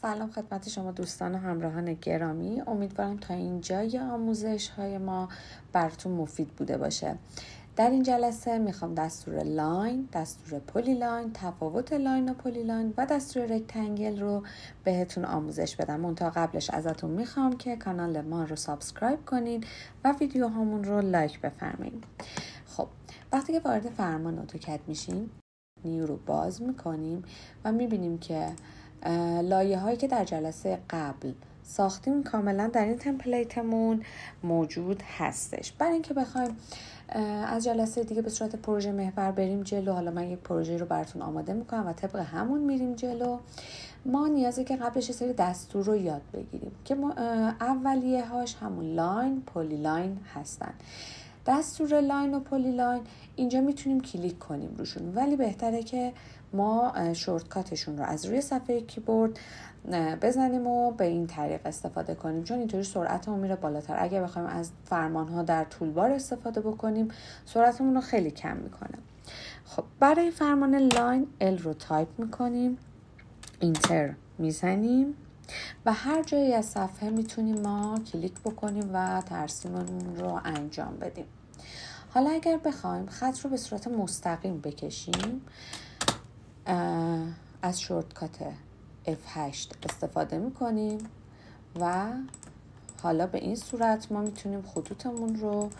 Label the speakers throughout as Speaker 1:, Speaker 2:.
Speaker 1: سلام خدمت شما دوستان و همراهان گرامی. امیدوارم تا اینجای آموزش های ما براتون مفید بوده باشه. در این جلسه میخوام دستور لاین، دستور پلی لاین، تفاوت لاین و پلی لاین و دستور رکتنگل رو بهتون آموزش بدم. منتها قبلش ازتون میخوام که کانال ما رو سابسکرایب کنین و ویدیو هامون رو لایک بفرمایید. خب وقتی که وارد فرمان اتوکد میشیم، نیو رو باز میکنیم و میبینیم که لایه هایی که در جلسه قبل ساختیم کاملا در این تمپلیتمون موجود هستش. برای اینکه بخوایم از جلسه دیگه به صورت پروژه محور بریم جلو، حالا من یک پروژه رو براتون آماده میکنم و طبق همون میریم جلو. ما نیازه که قبلش یه سری دستور رو یاد بگیریم که اولیه هاش همون لاین، پلی لاین هستن. دستور لاین و پلی لاین اینجا میتونیم کلیک کنیم روشون، ولی بهتره که ما شورتکاتشون رو از روی صفحه کیبورد بزنیم و به این طریق استفاده کنیم، چون اینطوری سرعتمون میره بالاتر. اگر بخوایم از فرمانها در تولبار استفاده بکنیم سرعتمون رو خیلی کم میکنه. خب برای فرمان لاین ال رو تایپ میکنیم، اینتر میزنیم و هر جایی از صفحه میتونیم ما کلیک بکنیم و ترسیممون رو انجام بدیم. حالا اگر بخوایم خط رو به صورت مستقیم بکشیم، از شورتکات F8 استفاده میکنیم و حالا به این صورت ما میتونیم خطوطمون رو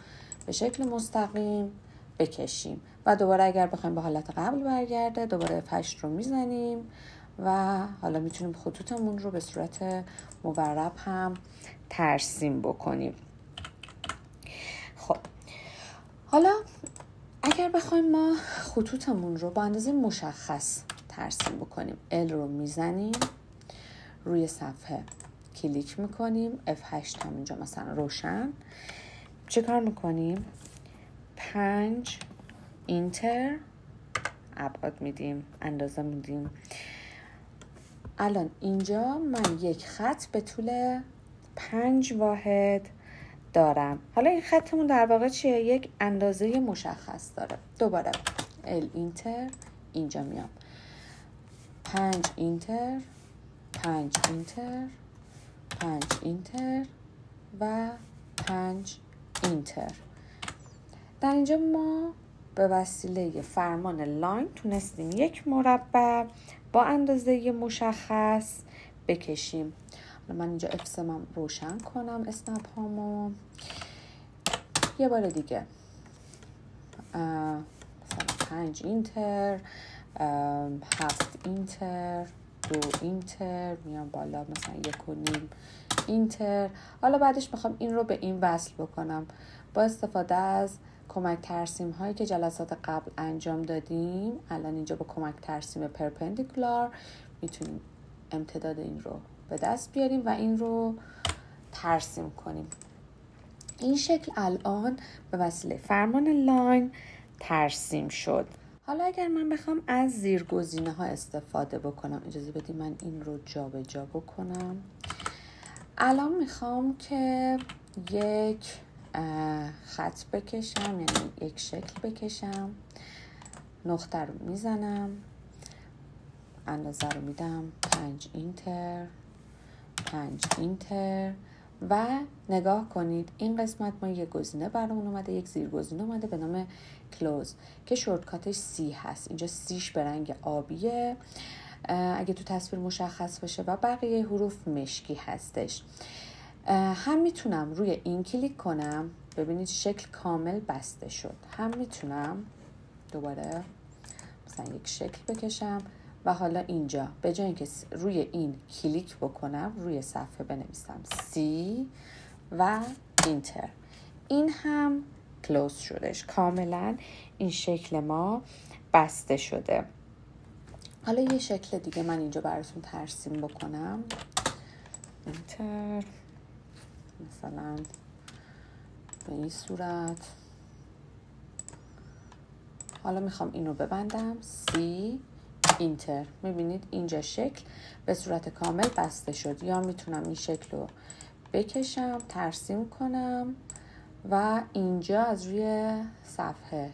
Speaker 1: به شکل مستقیم بکشیم و دوباره اگر بخوایم به حالت قبل برگرده دوباره F8 رو میزنیم و حالا میتونیم خطوطمون رو به صورت مورب هم ترسیم بکنیم. خب حالا اگر بخوایم ما خطوطمون رو با اندازه مشخص ترسیم بکنیم، ال رو میزنیم، روی صفحه کلیک میکنیم، F8 هم اینجا مثلا روشن. چه کار میکنیم؟ 5 اینتر، ابعاد میدیم، اندازه میدیم. الان اینجا من یک خط به طول 5 واحد دارم. حالا این خطمون در واقع چیه؟ یک اندازه مشخص داره. دوباره ال اینتر، اینجا میام 5 اینتر، 5 اینتر، 5 اینتر و 5 اینتر. در اینجا ما به وسیله فرمان لاین تونستیم یک مربع با اندازه مشخص بکشیم. من اینجا افسمم روشن کنم، اسنپ هامو یه بار دیگه، مثلا 5 اینتر، 7 اینتر، 2 اینتر، میام بالا مثلا 1.5 اینتر. حالا بعدش میخوام این رو به این وصل بکنم. با استفاده از کمک ترسیم هایی که جلسات قبل انجام دادیم، الان اینجا با کمک ترسیم پرپندیکولار میتونیم امتداد این رو به دست بیاریم و این رو ترسیم کنیم. این شکل الان به وسیله فرمان لاین ترسیم شد. حالا اگر من بخوام از زیرگزینه ها استفاده بکنم، اجازه بدید من این رو جابجا بکنم. الان میخوام که یک خط بکشم، یعنی یک شکل بکشم. نقطه رو میزنم، اندازه رو میدم 5 اینتر، 5 اینتر و نگاه کنید این قسمت ما یک گزینه برامون اومده، یک زیرگزینه اومده به نام کلوز که شورتکاتش سی هست. اینجا سیش به رنگ آبیه اگه تو تصویر مشخص باشه و بقیه حروف مشکی هستش. هم میتونم روی این کلیک کنم، ببینید شکل کامل بسته شد. هم میتونم دوباره مثلا یک شکل بکشم و حالا اینجا به جای اینکه روی این کلیک بکنم روی صفحه بنویسم سی و اینتر. این هم کلوز شدش، کاملا این شکل ما بسته شده. حالا یه شکل دیگه من اینجا براتون ترسیم بکنم. اینتر مثلا به این صورت. حالا میخوام اینو ببندم سی اینتر. میبینید اینجا شکل به صورت کامل بسته شد. یا میتونم این شکل رو بکشم، ترسیم کنم و اینجا از روی صفحه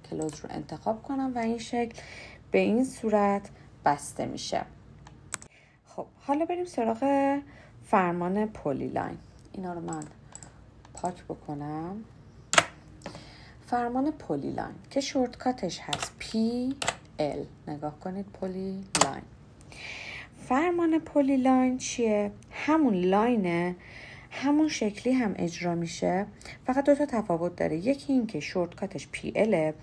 Speaker 1: کلوز رو انتخاب کنم و این شکل به این صورت بسته میشه. خب حالا بریم سراغ فرمان پلی لاین. اینا رو من پاک بکنم. فرمان پلی لاین که شورتکاتش هست PL. نگاه کنید پلی لاین. فرمان پلی لاین چیه؟ همون لاینه، همون شکلی هم اجرا میشه، فقط 2 تا تفاوت داره. یکی این که شورتکاتش PLه،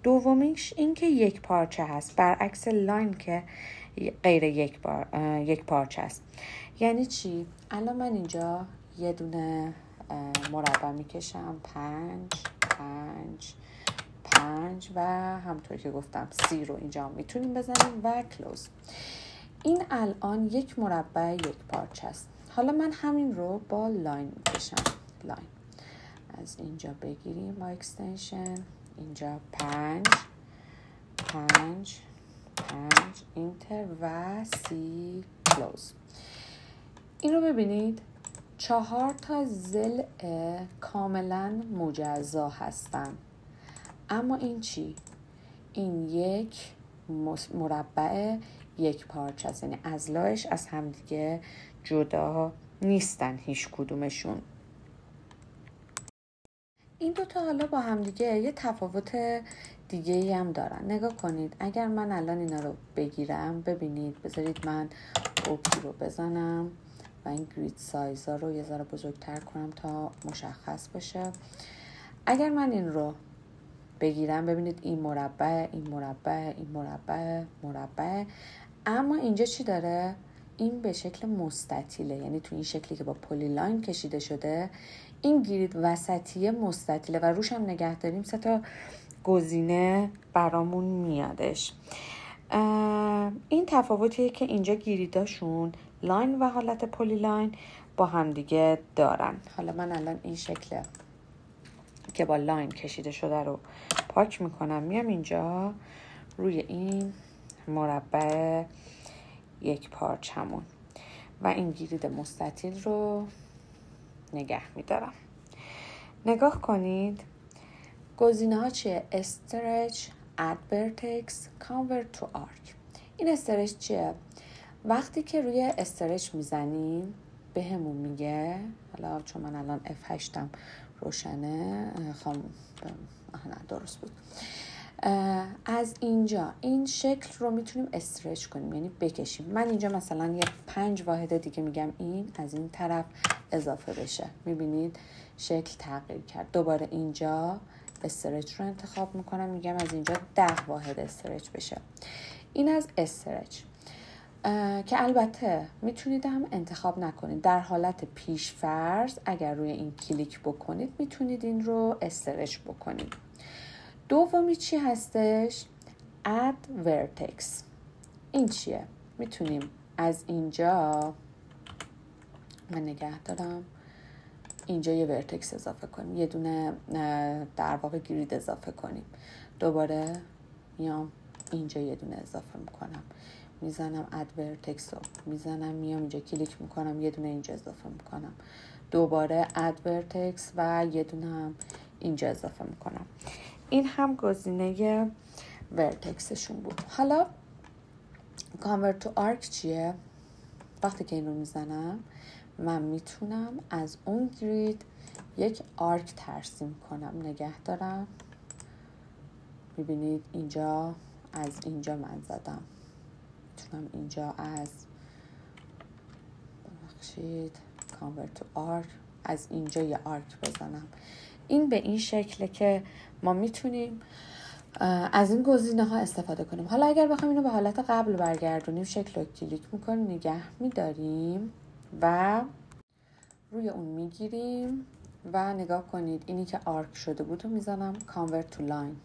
Speaker 1: دومیش این که یک پارچه هست، برعکس لاین که غیر یک پارچه است. یعنی چی؟ الان من اینجا یه دونه مربع میکشم، 5 و همطور که گفتم 30 رو اینجا میتونیم بزنیم و کلوز. این الان یک مربع یک پارچه است. حالا من همین رو با لاین میکشم. لاین از اینجا بگیریم با اکستنشن، اینجا 5 اینتر و 30 کلوز. این رو ببینید 4 تا ضلع کاملا مجزا هستن. اما این چی؟ این یک مربع یک پارچه است، یعنی اضلاعش از همدیگه جدا نیستن هیچ کدومشون. این 2 تا حالا با همدیگه یه تفاوت دیگه ای هم دارن. نگاه کنید اگر من الان اینا رو بگیرم، ببینید، بذارید من اوکی رو بزنم و این گرید سایزا رو یه ذره بزرگتر کنم تا مشخص باشه. اگر من این رو بگیرم، ببینید این مربع، این مربع، این مربع، اما اینجا چی داره؟ این به شکل مستطیله، یعنی تو این شکلی که با پلی لاین کشیده شده، این گرید وسطی مستطیله و روش هم نگه داریم 3 تا گزینه برامون میادش. این تفاوتیه که اینجا گریداشون لاین و حالت پلی لاین با هم دیگه دارن. حالا من الان این شکل که با لاین کشیده شده رو پاک میکنم، میام اینجا روی این مربع یک پارچمون و این گرید مستطیل رو نگه میدارم. نگاه کنید گزینه ها چیه؟ استرچ، اد ورتکس، کانورت تو آرک. این استرچ چیه؟ وقتی که روی استرچ میزنیم به همون میگه، حالا چون من الان F8 روشنه، نه درست بود، از اینجا این شکل رو میتونیم استرچ کنیم، یعنی بکشیم. من اینجا مثلا یه 5 واحد دیگه میگم این از این طرف اضافه بشه، میبینید شکل تغییر کرد. دوباره اینجا استرچ رو انتخاب میکنم، میگم از اینجا 10 واحد استرچ بشه. این از استرچ که البته میتونید هم انتخاب نکنید. در حالت پیش فرض اگر روی این کلیک بکنید میتونید این رو استرچ بکنید. دومی چی هستش؟ add vertex. این چیه؟ میتونیم از اینجا، من نگه دارم، اینجا یه ورتکس اضافه کنیم، یه دونه در واقع گرید اضافه کنیم. دوباره میام اینجا یه دونه اضافه میکنم، میزنم اد ورتکس رو میزنم، میام اینجا کلیک میکنم، یه دونه اینجا اضافه میکنم، دوباره اد ورتکس و یه دونه هم اینجا اضافه میکنم. این هم گزینه ورتکسشون بود. حالا کانورت تو آرک چیه؟ وقتی که این رو میزنم من میتونم از اون گرید یک آرک ترسیم کنم. نگه دارم، میبینید اینجا از اینجا من زدم، میتونم اینجا از کانورت تو آرک از اینجا یه آرک بزنم. این به این شکله که ما میتونیم از این گزینه ها استفاده کنیم. حالا اگر بخوایم اینو به حالت قبل برگردونیم، شکل رو کلیک میکنیم، نگه میداریم و روی اون میگیریم و نگاه کنید اینی که آرک شده بود رو میزنم کانورت تو لاین،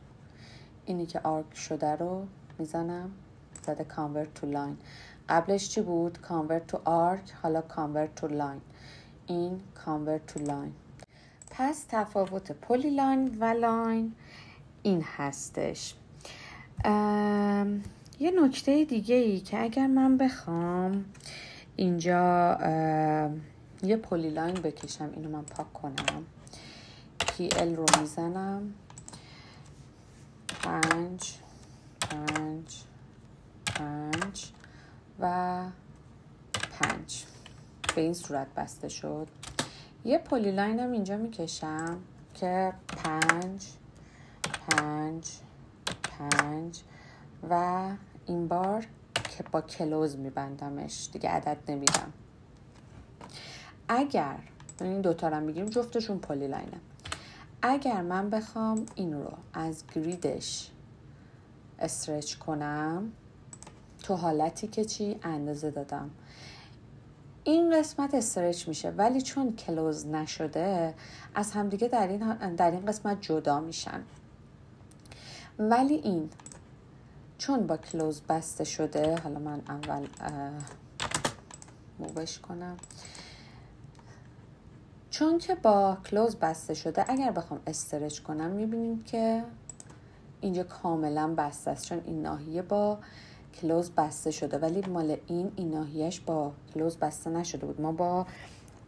Speaker 1: اینی که آرک شده رو میزنم زده کانورت تو لاین. قبلش چی بود؟ کانورت تو آرک، حالا کانورت تو لاین. این کانورت تو لاین. پس تفاوت پلی لاین و لاین این هستش. یه نکته دیگه ای که اگر من بخوام اینجا یه پلی لاین بکشم، اینو من پاک کنم، PL رو میزنم 5 و به این صورت بسته شد. یه پلی لاین هم اینجا میکشم که 5 5 5 و این بار که با کلوز میبندمش، دیگه عدد نمیدم. اگر این دوتا رو میگیریم جفتشون پلی لاینه. اگر من بخوام این رو از گریدش استرچ کنم تو حالتی که چی اندازه دادم، این قسمت استرچ میشه، ولی چون کلوز نشده از همدیگه در این قسمت جدا میشن. ولی این چون با کلوز بسته شده، حالا من اول مووش کنم، چون که با کلوز بسته شده اگر بخوام استرچ کنم میبینیم که اینجا کاملا بسته است، چون این ناحیه با کلوز بسته شده، ولی مال این ناحیهش با کلوز بسته نشده بود. ما با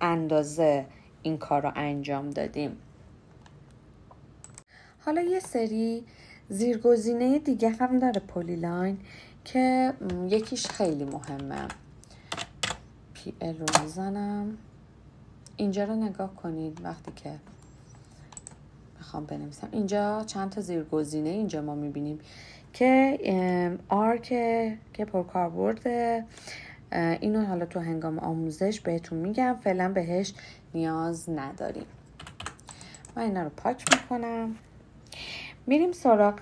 Speaker 1: اندازه این کار رو انجام دادیم. حالا یه سری زیرگزینه دیگه هم داره پلی لاین که یکیش خیلی مهمه. PL رو میزنم. اینجا رو نگاه کنید وقتی که میخوام بنویسم. اینجا چند تا زیرگزینه اینجا ما میبینیم که R که پرکاربرد، اینو حالا تو هنگام آموزش بهتون میگم، فعلا بهش نیاز نداریم. من اینا رو پاک میکنم. میریم سراغ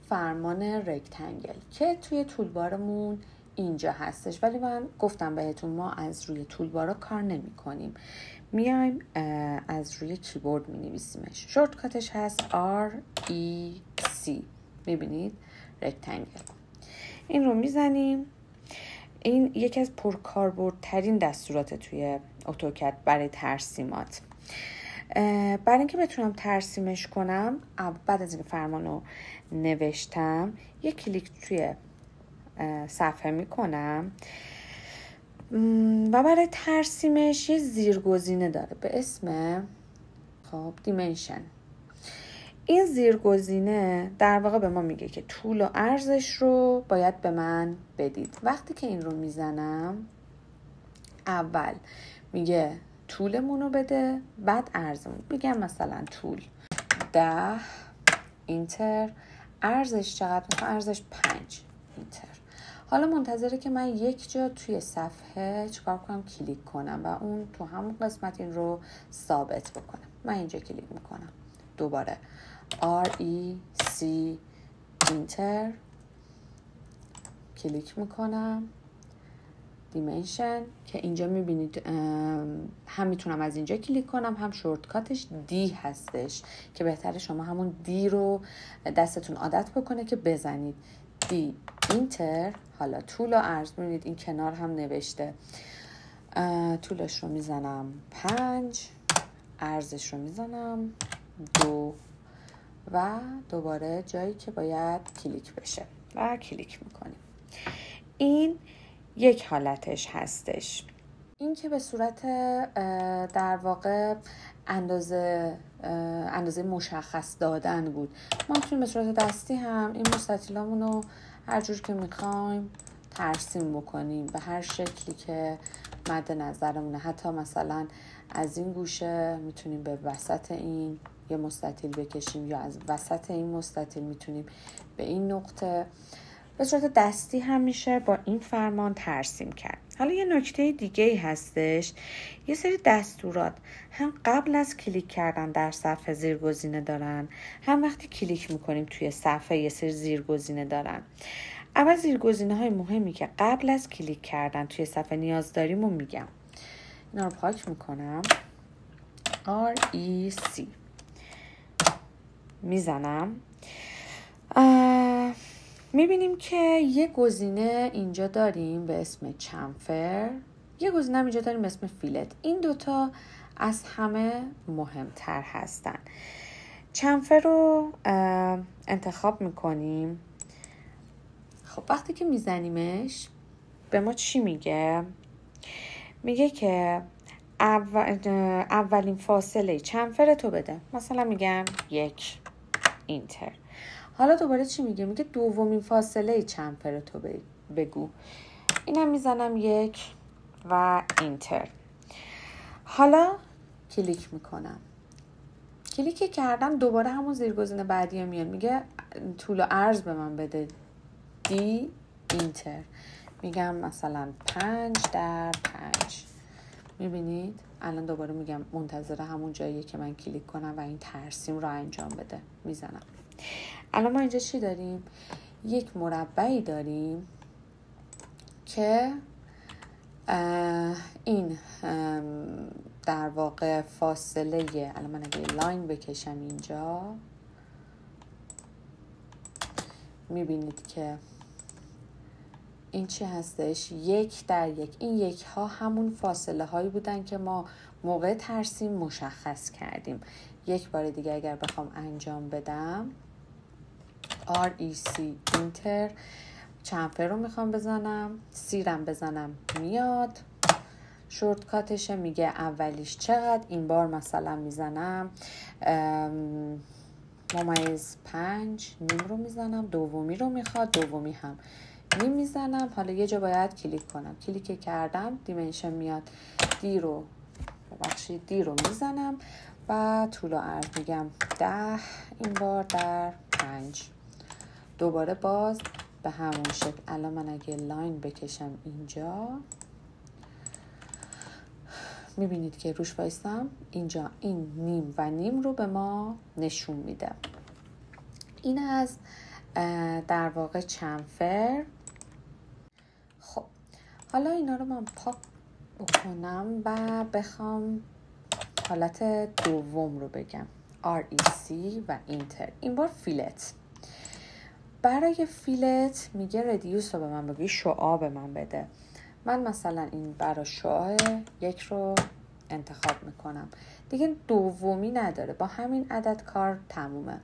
Speaker 1: فرمان رکتنگل که توی تولبارمون اینجا هستش، ولی من گفتم بهتون ما از روی تولبارا کار نمی کنیم، میایم از روی کیبورد می نویسیمش. شورتکاتش هست REC، میبینید رکتنگل. این رو میزنیم. این یکی از پرکاربردترین دستورات توی اتوکد برای ترسیمات. برای اینکه بتونم ترسیمش کنم، بعد از این فرمان رو نوشتم یک کلیک توی صفحه میکنم و برای ترسیمش یه زیرگزینه داره به اسم دیمنشن. این زیرگزینه در واقع به ما میگه که طول و عرضش رو باید به من بدید. وقتی که این رو میزنم اول میگه طولمون رو بده، بعد عرضمون. میگم مثلا طول 10 اینتر، عرضش چقدر میخوام؟ عرضش 5 اینتر. حالا منتظره که من یک جا توی صفحه چیکار کنم؟ کلیک کنم و اون تو همون قسمت این رو ثابت بکنم. من اینجا کلیک میکنم، دوباره REC اینتر کلیک میکنم، دیمنشن که اینجا میبینید هم میتونم از اینجا کلیک کنم، هم شورتکاتش دی هستش که بهتره شما همون دی رو دستتون عادت بکنه که بزنید. دی اینتر. حالا طول و عرض میبینید این کنار هم نوشته. طولش رو میزنم 5، عرضش رو میزنم 2 و دوباره جایی که باید کلیک بشه و کلیک میکنیم. این یک حالتش هستش. این که به صورت در واقع اندازه مشخص دادن بود. ما میتونیم به صورت دستی هم این مستطیلامون رو هر جور که میخوایم ترسیم بکنیم به هر شکلی که مد نظرمونه. حتی مثلا از این گوشه میتونیم به وسط این یه مستطیل بکشیم یا از وسط این مستطیل میتونیم به این نقطه. به صورت دستی هم میشه با این فرمان ترسیم کرد. حالا یه نکته دیگه هستش، یه سری دستورات هم قبل از کلیک کردن در صفحه زیرگزینه دارن، هم وقتی کلیک میکنیم توی صفحه یه سری زیرگزینه دارن. اول زیرگزینه های مهمی که قبل از کلیک کردن توی صفحه نیاز داریم و میگم. اینا رو پاک میکنم. REC میزنم. میبینیم که یه گزینه اینجا داریم به اسم چمفر، یه گزینه اینجا داریم به اسم فیلت. این دوتا از همه مهمتر هستن. چمفر رو انتخاب میکنیم. خب وقتی که میزنیمش به ما چی میگه؟ میگه که اولین فاصله چمفر تو بده. مثلا میگم 1 اینتر. حالا دوباره چی میگه؟ میگه دومین فاصله چمفر تو بگو. اینم میزنم 1 و اینتر. حالا کلیک میکنم. کلیک کردم دوباره همون زیرگزینه بعدی میاد، میگه طول و عرض به من بده، دی اینتر. میگم مثلا 5x5. میبینید الان دوباره میگم منتظر همون جاییه که من کلیک کنم و این ترسیم رو انجام بده. میزنم. الان ما اینجا چی داریم؟ یک مربعی داریم که این در واقع فاصله، الان من اگه لاین بکشم اینجا میبینید که این چی هستش؟ 1:1. این 1 ها همون فاصله هایی بودن که ما موقع ترسیم مشخص کردیم. یک بار دیگه اگر بخوام انجام بدم REC اینتر، چمفر رو میخوام بزنم، سیرم بزنم میاد، شورتکاتشه میگه اولیش چقدر، این بار مثلا میزنم -5 نیم رو میزنم، دومی رو میخواد، دومی هم نیم میزنم. حالا یه جا باید کلیک کنم، کلیک کردم دیمنشن میاد، دی رو میزنم و طول و عرض میگم 10 این بار در 5. دوباره باز به همون شکل. الان من اگه لاین بکشم اینجا میبینید که روش وایستم، اینجا این نیم و نیم رو به ما نشون میده. این از در واقع چمفر. خب حالا اینا رو من پاک بکنم و بخوام حالت دوم رو بگم، REC و اینتر. این بار فیلت. برای فیلت میگه ردیوس رو به من بگه، شعاع به من بده. من مثلا این برای شعاع 1 رو انتخاب میکنم دیگه، دومی نداره، با همین عدد کار تمومه.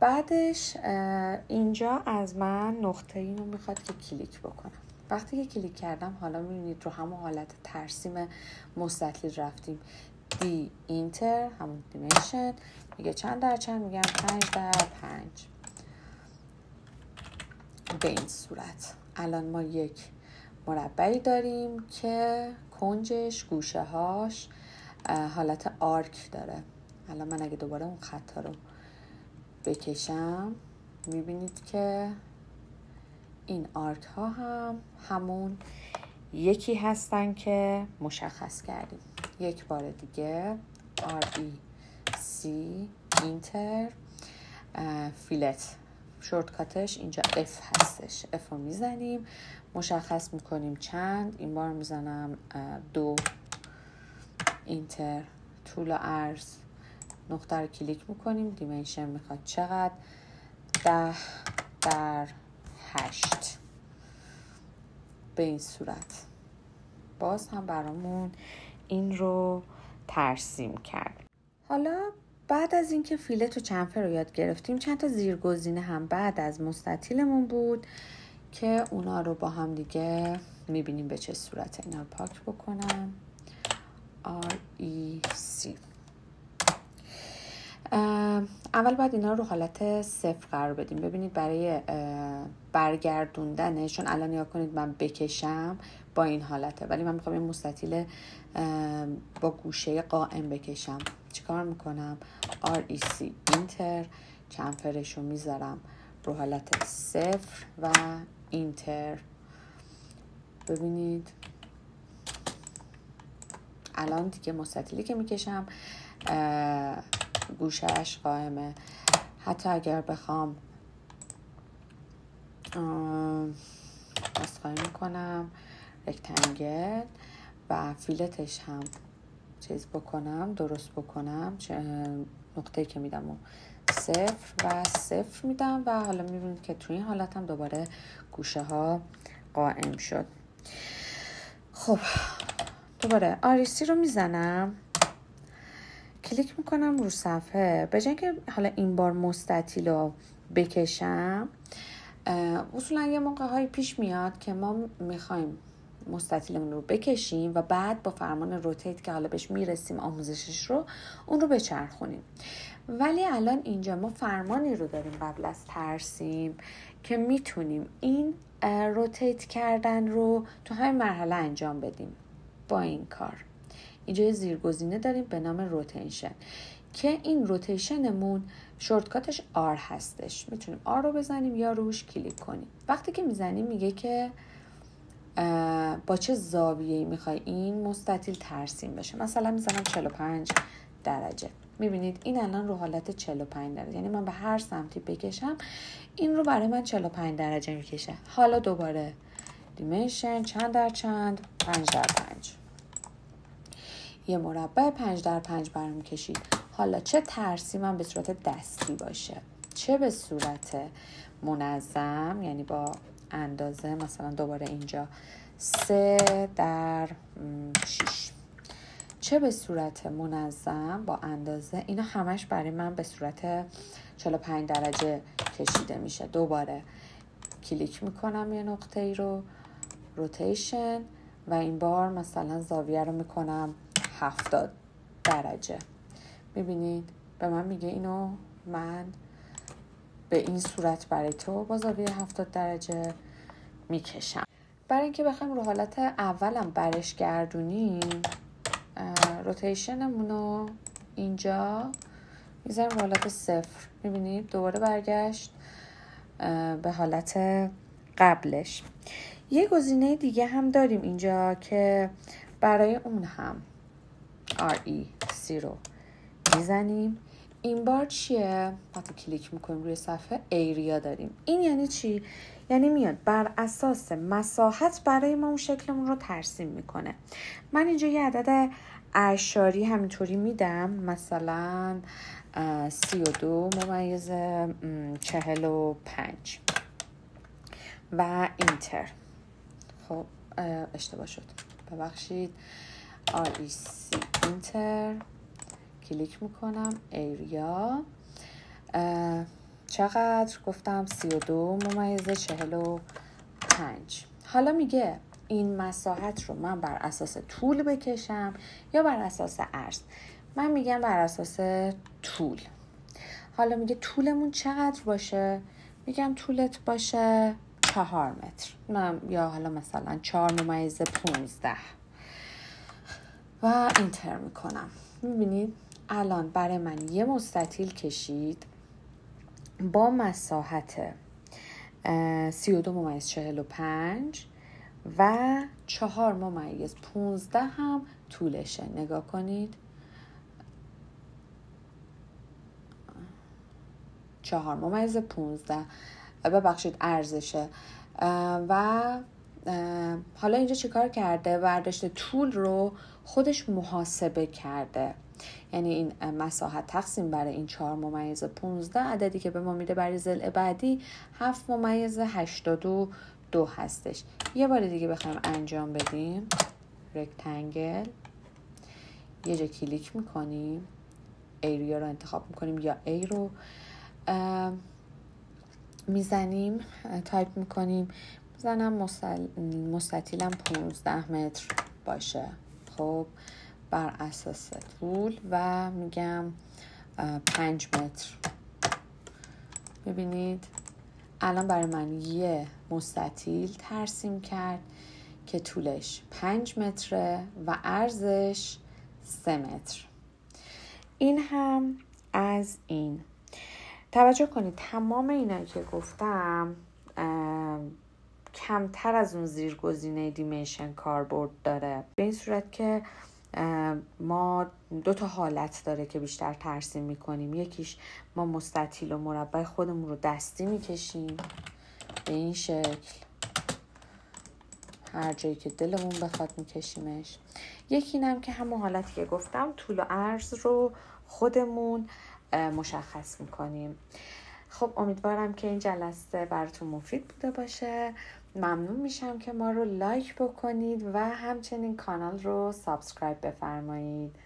Speaker 1: بعدش اینجا از من نقطه اینو میخواد که کلیک بکنم. وقتی که کلیک کردم حالا میبینید رو همون حالت ترسیم مستطیل رفتیم، دی اینتر همون دیمنشن، میگه چند در چند، میگم 5x5. به این صورت الان ما یک مربعی داریم که کنجش، گوشه هاش حالت آرک داره. الان من اگه دوباره اون خطا رو بکشم میبینید که این آرک ها هم همون یکی هستن که مشخص کردیم. یک بار دیگه REC اینتر، فیلت شورتکاتش اینجا F هستش، F رو میزنیم، مشخص میکنیم چند، این بار میزنم 2 اینتر، طول و عرض نقطه رو کلیک میکنیم، دیمنشن میخواد چقدر، 10 در 8. به این صورت باز هم برامون این رو ترسیم کرد. حالا بعد از اینکه فیلت و چمفر رو یاد گرفتیم، چند تا زیرگزینه هم بعد از مستطیلمون بود که اونا رو با هم دیگه میبینیم به چه صورته. اینا رو پاک بکنم، REC. اول باید اینا رو حالت 0 قرار بدیم. ببینید برای برگردوندنه، چون الان نگاه کنید من بکشم با این حالته، ولی من میخوام این مستطیل با گوشه قائم بکشم. چیکار میکنم؟ REC اینتر، چمفرش رو میذارم رو حالت 0 و اینتر. ببینید الان دیگه مستطیلی که میکشم گوشهش قائمه. حتی اگر بخوام بازخواهی میکنم رکتنگل و فیلتش هم چیز بکنم، درست بکنم، نقطه‌ای که میدم و 0 و 0 میدم و حالا میبینید که توی این حالت هم دوباره گوشه ها قائم شد. خب دوباره REC رو میزنم، کلیک میکنم رو صفحه. به جای که حالا این بار مستطیل رو بکشم، اصولا یه موقع های پیش میاد که ما میخوایم مستطیلمون رو بکشیم و بعد با فرمان روتیت که حالا بهش میرسیم آموزشش رو، اون رو بچرخونیم. ولی الان اینجا ما فرمانی رو داریم قبل از ترسیم که میتونیم این روتیت کردن رو تو همین مرحله انجام بدیم. با این کار. اینجا یه زیرگزینه داریم به نام روتیشن که این روتیشنمون شورتکاتش R هستش. میتونیم R رو بزنیم یا روش کلیک کنیم. وقتی که میزنیم میگه که با چه زاویه‌ای میخوای این مستطیل ترسیم بشه. مثلا میزنم 45 درجه. میبینید این الان رو حالت 45 درجه، یعنی من به هر سمتی بکشم این رو برای من 45 درجه میکشه. حالا دوباره دیمنشن چند در چند 5 در 5، یه مربع 5 در 5 برام کشید. حالا چه ترسیمم به صورت دستی باشه، چه به صورت منظم، یعنی با اندازه، مثلا دوباره اینجا 3 در 6، چه به صورت منظم با اندازه. اینا همش برای من به صورت 45 درجه کشیده میشه. دوباره کلیک میکنم یه نقطه ای رو، روتیشن، و این بار مثلا زاویه رو میکنم 70 درجه. میبینید به من میگه اینو من به این صورت برای تو با زاویه 70 درجه میکشم. برای اینکه بخوایم رو حالت اولم برش گردونیم، روتیشنمونو اینجا میذاریم رو حالت 0. میبینید دوباره برگشت به حالت قبلش. یه گزینه دیگه هم داریم اینجا که برای اون هم REC رو میزنیم. این بار چیه؟ وقتی کلیک میکنیم روی صفحه ایریا داریم. این یعنی چی؟ یعنی میاد بر اساس مساحت برای ما اون شکلمون رو ترسیم میکنه. من اینجا یه عدد اعشاری همینطوری میدم، مثلا 32/45 و اینتر. خب اشتباه شد، ببخشید. REC اینتر کلیک میکنم. ایریا چقدر گفتم؟ 32/45. حالا میگه این مساحت رو من بر اساس طول بکشم یا بر اساس عرض. من میگم بر اساس طول. حالا میگه طولمون چقدر باشه؟ میگم طولت باشه 4 متر، یا حالا مثلا 4/15 و اینتر میکنم. میبینید الان برای من یه مستطیل کشید با مساحت 32/45 و 4/15 هم طولشه. نگاه کنید 4/15 ببخشید عرضشه. و حالا اینجا چیکار کرده؟ برداشته طول رو خودش محاسبه کرده، یعنی این مساحت تقسیم برای این 4/15 عددی که به ما میده برای ضلع بعدی 7/82 هستش. یه بار دیگه بخوایم انجام بدیم، رکتنگل یه جا کلیک میکنیم، ایریا رو انتخاب میکنیم یا ای رو میزنیم، تایپ میکنیم، میزنم مستطیلم 15 متر باشه. خب بر اساس طول و میگم 5 متر. ببینید الان برای من یه مستطیل ترسیم کرد که طولش 5 متره و عرضش 3 متر. این هم از این. توجه کنید تمام اینا که گفتم کمتر از اون زیرگزینه دیمنشن کاربرد داره، به این صورت که ما 2 تا حالت داره که بیشتر ترسیم میکنیم. یکیش ما مستطیل و مربع خودمون رو دستی میکشیم به این شکل، هر جایی که دلمون بخواد میکشیمش. یکی اینم که همون حالتی که گفتم طول و عرض رو خودمون مشخص میکنیم. خب امیدوارم که این جلسه براتون مفید بوده باشه. ممنون میشم که ما رو لایک بکنید و همچنین کانال رو سابسکرایب بفرمایید.